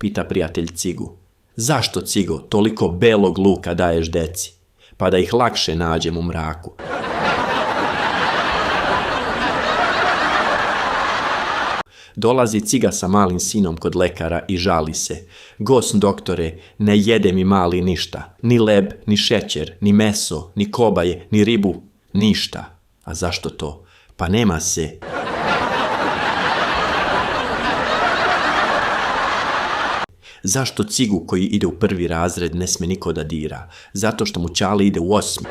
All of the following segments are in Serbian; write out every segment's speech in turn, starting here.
Pita prijatelj Cigu. Zašto, Cigo, toliko belog luka daješ deci? Pa da ih lakše nađem u mraku. Dolazi Ciga sa malim sinom kod lekara i žali se. Gos, doktore, ne jede mi mali ništa. Ni leb, ni šećer, ni meso, ni kobaje, ni ribu. Ništa. A zašto to? Pa nema se. Zašto Cigu koji ide u 1. razred ne sme niko da dira? Zato što mu ćale ide u 8.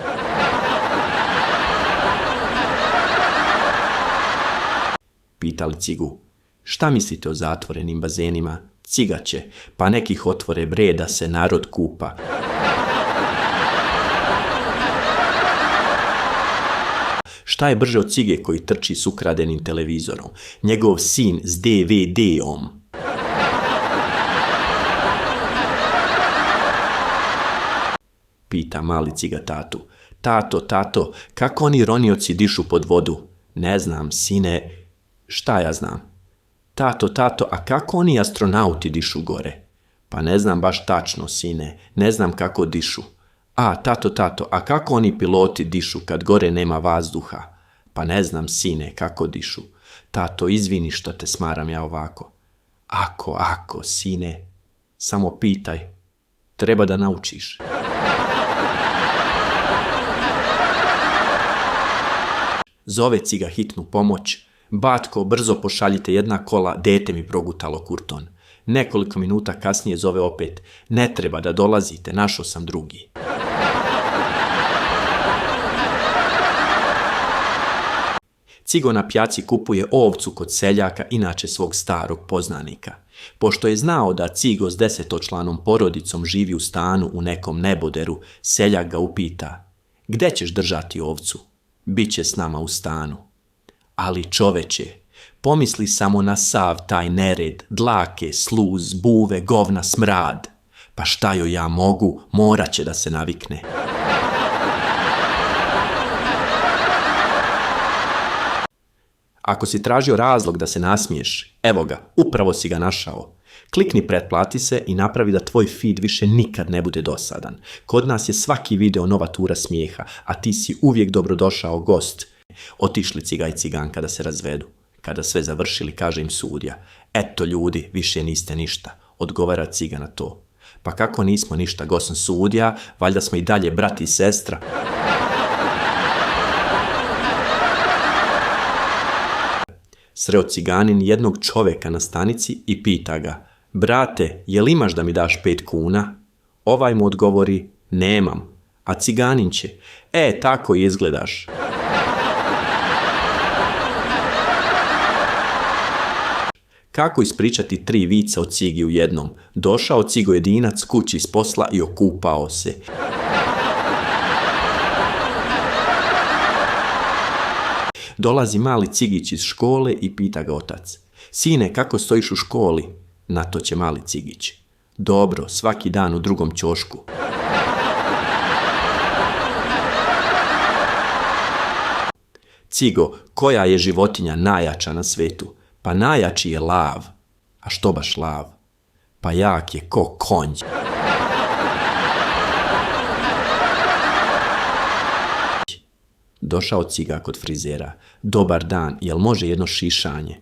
Pitali Cigu. Šta mislite o zatvorenim bazenima? Ciga će, pa nekih otvore bre da se narod kupa. Šta je brže od Cige koji trči s ukradenim televizorom? Njegov sin s DVD-om. Pita mali Ciga tatu. Tato, kako oni ronioci dišu pod vodu? Ne znam, sine. Šta ja znam? Tato, a kako oni astronauti dišu gore? Pa ne znam baš tačno, sine. Ne znam kako dišu. A, tato, a kako oni piloti dišu kad gore nema vazduha? Pa ne znam, sine, kako dišu. Tato, izvini što te smaram ja ovako. Ako, sine. Samo pitaj. Treba da naučiš. Zove Ciga hitnu pomoć. Batko, brzo pošaljite 1 kola, dete mi progutalo kurton. Nekoliko minuta kasnije zove opet. Ne treba da dolazite, našao sam drugi. Cigo na pjaci kupuje ovcu kod seljaka, inače svog starog poznanika. Pošto je znao da Cigo s 10-članom porodicom živi u stanu u nekom neboderu, seljak ga upita. Gde ćeš držati ovcu? Biće s nama u stanu. Ali čoveče, pomisli samo na sav taj nered, dlake, sluz, buve, govna, smrad. Pa šta joj ja mogu, morat će da se navikne. Ako si tražio razlog da se nasmiješ, evo ga, upravo si ga našao. Klikni pretplati se i napravi da tvoj feed više nikad ne bude dosadan. Kod nas je svaki video nova tura smijeha, a ti si uvijek dobrodošao gost. Otišli Ciga i Ciganka da se razvedu. Kada sve završili, kaže im sudija. Eto ljudi, više niste ništa. Odgovara Ciga na to. Pa kako nismo ništa, gosan sudija, valjda smo i dalje brat i sestra. Sreo Ciganin jednog čoveka na stanici i pita ga. Brate, jel imaš da mi daš 5 kuna? Ovaj mu odgovori, nemam. A Ciganin će, tako izgledaš. Kako ispričati 3 vica o Cigi u jednom? Došao Cigo jedinac kući s posla i okupao se. Dolazi mali Cigić iz škole i pita ga otac. Sine, kako stojiš u školi? Na to će mali Cigić. Dobro, svaki dan u drugom ćošku. Cigo, koja je životinja najjača na svetu? Pa najjači je lav. A što baš lav? Pa jak je ko konj. Došao Ciga kod frizera. Dobar dan, jel može jedno šišanje?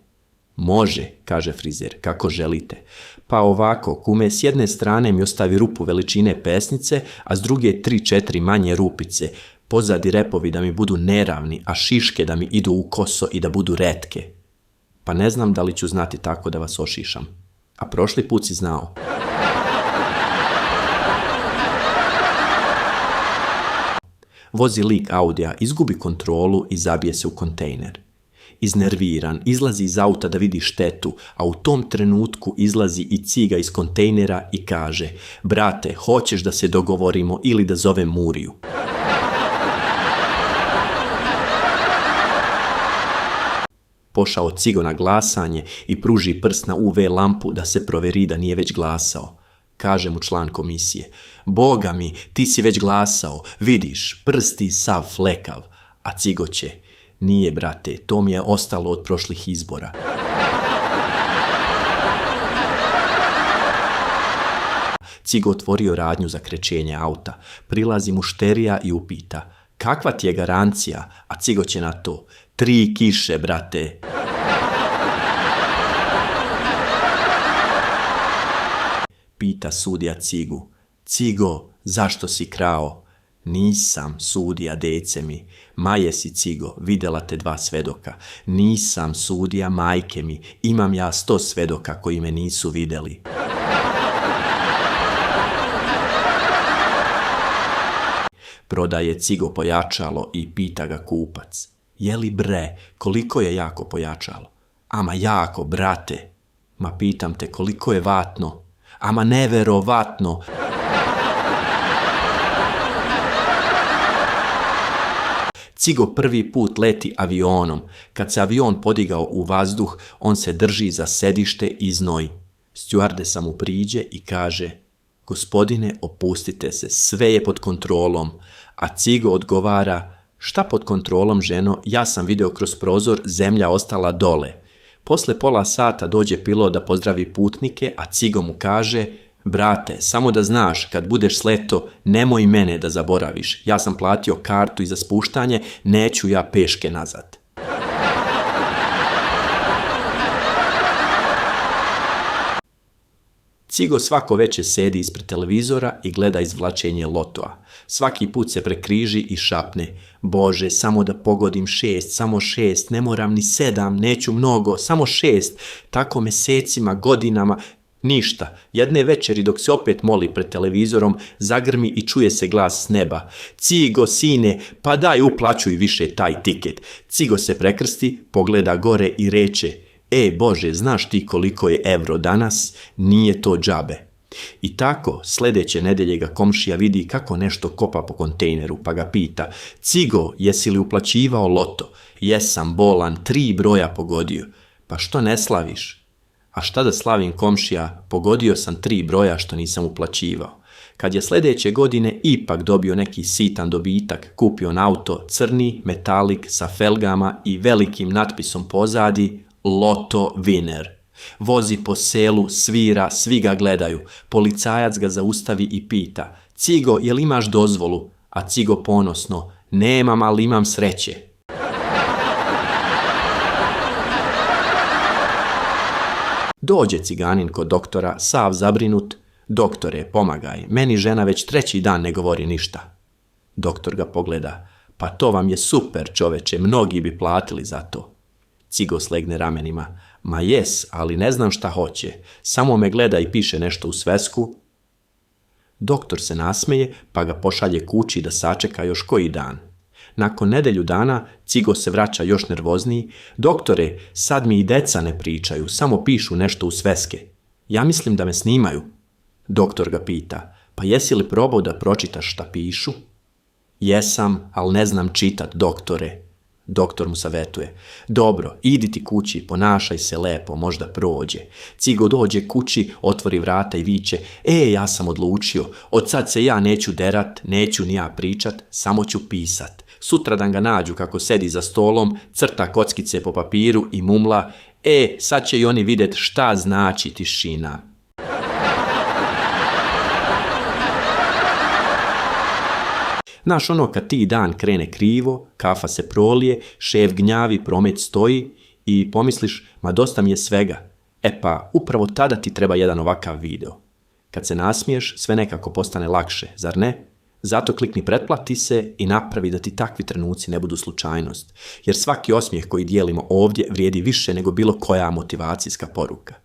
Može, kaže frizer, kako želite. Pa ovako, kume, s jedne strane mi ostavi rupu veličine pesnice, a s druge 3-4 manje rupice. Pozadi repovi da mi budu neravni, a šiške da mi idu u koso i da budu retke. Pa ne znam da li ću znati tako da vas ošišam. A prošli put si znao. Vozi lik Audija, izgubi kontrolu i zabije se u kontejner. Iznerviran, izlazi iz auta da vidi štetu, a u tom trenutku izlazi i Ciga iz kontejnera i kaže: brate, hoćeš da se dogovorimo ili da zovem Muriju? Pošao Cigo na glasanje i pruži prst na UV lampu da se proveri da nije već glasao. Kaže mu član komisije: Boga mi, ti si već glasao, vidiš, prsti sav flekav. A Cigo će: nije, brate, to mi je ostalo od prošlih izbora. Cigo otvorio radnju za krećenje auta. Prilazi mušterija i upita: kakva ti je garancija? A Cigo će na to: 3 kiše, brate. Pita sudija Cigu: Cigo, zašto si krao? Nisam, sudija, dece mi. Maje si, Cigo, videla te 2 svedoka. Nisam, sudija, majke mi. Imam ja 100 svedoka koji me nisu videli. Prodaje Cigo pojačalo i pita ga kupac: je li bre, koliko je jako pojačalo? Ama jako, brate. Ma pitam te, koliko je vatno? Ama neverovatno. Cigo prvi put leti avionom. Kad se avion podigao u vazduh, on se drži za sedište i znoji. Stjuardesa mu priđe i kaže: gospodine, opustite se, sve je pod kontrolom. A Cigo odgovara: šta pod kontrolom, ženo? Ja sam video kroz prozor, zemlja ostala dole. Posle pola sata dođe pilot da pozdravi putnike, a Cigo mu kaže: brate, samo da znaš, kad budeš sleto, nemoj mene da zaboraviš. Ja sam platio kartu i za spuštanje, neću ja peške nazad. Cigo svako veče sedi ispred televizora i gleda izvlačenje lotoa. Svaki put se prekriži i šapne: Bože, samo da pogodim 6, samo 6, ne moram ni 7, neću mnogo, samo 6. Tako mesecima, godinama, ništa. Jedne večeri dok se opet moli pred televizorom, zagrmi i čuje se glas s neba: Cigo, sine, pa daj uplaćuj više taj tiket. Cigo se prekrsti, pogleda gore i reče: Bože, znaš ti koliko je evro danas? Nije to džabe. I tako, sljedeće nedelje ga komšija vidi kako nešto kopa po kontejneru, pa ga pita: Cigo, jesi li uplaćivao loto? Jesam, bolan, 3 broja pogodio. Pa što ne slaviš? A šta da slavim, komšija, pogodio sam 3 broja što nisam uplaćivao. Kad je sljedeće godine ipak dobio neki sitan dobitak, kupio na auto crni, metalik, sa felgama i velikim natpisom pozadi: Loto winner. Vozi po selu, svira, svi ga gledaju. Policajac ga zaustavi i pita: Cigo, jel imaš dozvolu? A Cigo ponosno: nemam, ali imam sreće. Dođe ciganin kod doktora, sav zabrinut: doktore, pomagaj, meni žena već 3. dan ne govori ništa. Doktor ga pogleda: pa to vam je super, čoveče, mnogi bi platili za to. Cigo slegne ramenima: ma jes, ali ne znam šta hoće, samo me gleda i piše nešto u svesku. Doktor se nasmeje, pa ga pošalje kući da sačeka još koji dan. Nakon nedelju dana, Cigo se vraća još nervozniji: doktore, sad mi i deca ne pričaju, samo pišu nešto u sveske. Ja mislim da me snimaju. Doktor ga pita: pa jesi li probao da pročitaš šta pišu? Jesam, ali ne znam čitat, doktore. Doktor mu savetuje: dobro, idi ti kući, ponašaj se lepo, možda prođe. Cigo dođe kući, otvori vrata i viče: ja sam odlučio, od sad se ja neću derat, neću ni ja pričat, samo ću pisat. Sutradan ga nađu kako sedi za stolom, crta kockice po papiru i mumla: sad će i oni vidjet šta znači tišina. Znaš ono kad ti dan krene krivo, kafa se prolije, šef gnjavi, promet stoji i pomisliš: ma dosta mi je svega. Pa upravo tada ti treba jedan ovakav video. Kad se nasmiješ, sve nekako postane lakše, zar ne? Zato klikni pretplati se i napravi da ti takvi trenuci ne budu slučajnost, jer svaki osmijeh koji dijelimo ovdje vrijedi više nego bilo koja motivacijska poruka.